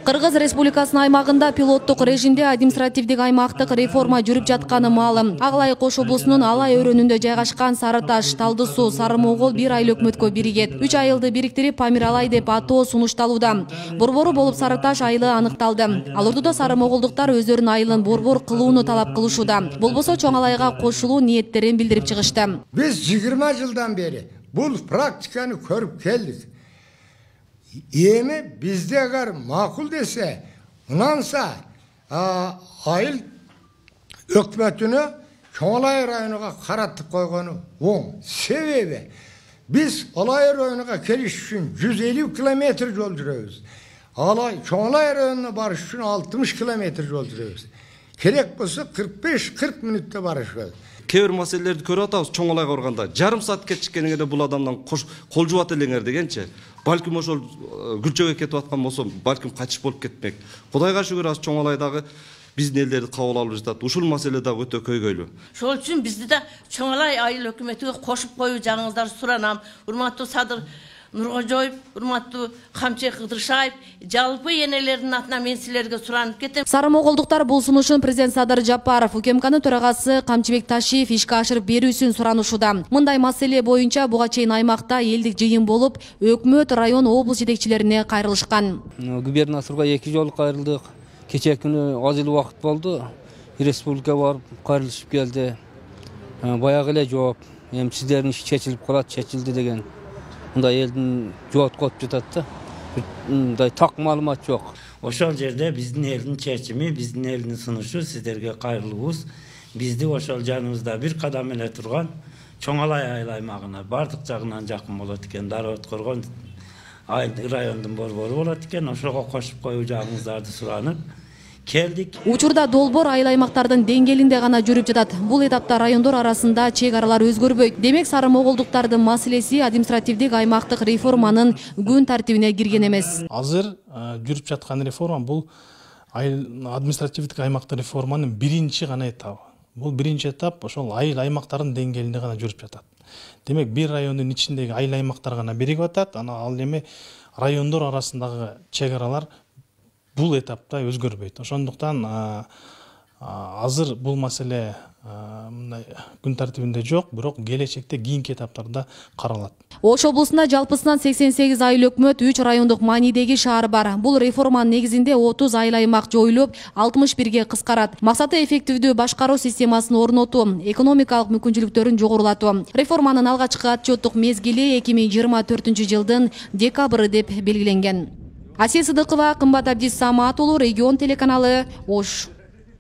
Кыргыз Республикасынын аймагында пилоттук режимде административдик аймактык реформа жүрүп жатканы маалым. Ак-Лайык Кош облусунун Алай өрөөнүндө жайгашкан Сары Таш, Талды Суу, Сары Могол бир айыл өкмөткө биригет. 3 айылды бириктирип Памир Алай деп атоо сунушталууда. Борбору болуп Сары Таш айылы аныкталды. Ал ордудо Сары Моголдуктар өздөрүнүн айылын борбор кылууну талап кылышууда. Болбосо Чоң Алайга кошулуу ниеттерин билдирип чыгышты. Биз 20 жылдан бери бул практиканы көрүп келдик. Эми бизде агар макул десе, унанса айыл өкмөтүнө Чоң Алай районуна каратып койгону оң. Себеби биз Алай районуна келиш үчүн 150 километр жол жүрөбүз. Чоң Алай районуна барыш үчүн 60 километр жол жүрөбүз. Керек болсо 45-40 мүнөттө барышыбыз. Кээ бир маселелерди көрүп атабыз. Чоң Алайга барганда жарым саат кечиккениңерде бул адамдан кол жуат элеңер дегенчи. Балким ошол Гүлчөгө кетип аткан болсо, балким качыш болуп кетмек. Кудайга шүгүр, аз Чоң Алайдагы биздин элдерди кабыл алып жатат. Ушул маселе дагы өтө көйгөйлүү. Ошол үчүн бизди да Чоң Алай айыл өкмөтүгө кошуп коюу жаңыңыздар суранам. Урматтуу Садыр Нуркожоев, урматтуу Камчы Кыдыршаев, жалпы энелердин атынан мен силерге суранып кетем. Сары Моголдуктар бул сунушун президент Садыр Жапаров, УКМКнын төрагасы Камчыбек Ташиев ишке ашырып берүүсүн суранышууда. Мындай маселе боюнча буга чейин аймакта элдик жыйын болуп, өкмөт, район, облус жетекчилерине кайрылышкан. Губернаторго 2 жолу кайрылдык. Кечээ күнү аз эле убакыт болду. Республика барып кайрылышып келди. Баягы эле жооп, эми сиздердин иш чечилип калат, чечилди деген. Мындай элдин жооп коюп жатат да. Мындай так маалымат жок. Ошол жерде биздин элдин чечими, биздин элдин сунушу сиздерге кайрылуубуз. Бизди ошол жаныбызда бир кадам эле турган Чоң Алай айыл аймагына бардык жагынан жакын болот экен. Дарыот Коргон райондун борбору болот экен. Ошого кошуп коюу жагыңыздарды суранып келдик. Учурда долбоор айыл аймактардын деңгээлинде гана жүрүп жатат. Бул этапта райондор арасында чек аралар өзгөрбөйт. Демек Сары Моголдуктардын маселеси административдик аймактык реформанын күн тартибине кирген эмес. Азыр жүрүп жаткан реформа бул административдик аймактык реформанын биринчи гана этабы. Бул биринчи этап ошол айыл аймактардын деңгээлинде гана жүрүп жатат. Демек бир райондун ичиндеги айыл аймактар гана биригип атат. Ал эми райондор арасындагы чек аралар бул этапта өзгөрбөйт. Ошондуктан азыр бул маселе мындай күн тартибинде жок, бирок келечекте кийинки этаптарда каралат. Ош облусунда жалпысынан 88 айыл өкмөт, 3 райондук маанидеги шаар бар. Бул реформанын негизинде 30 айыл аймак жоюлуп, 61ге кыскарат. Максаты эффективдүү башкаруу системасын орнотуу, экономикалык мүмкүнчүлүктөрүн жогорулатуу. Реформанын алгачкы отчеттук мезгили 2024-жылдын декабры деп белгиленген. Асия Сыдыкова, Кымбат Абдис Самат уулу, Регион телеканалы, Ош.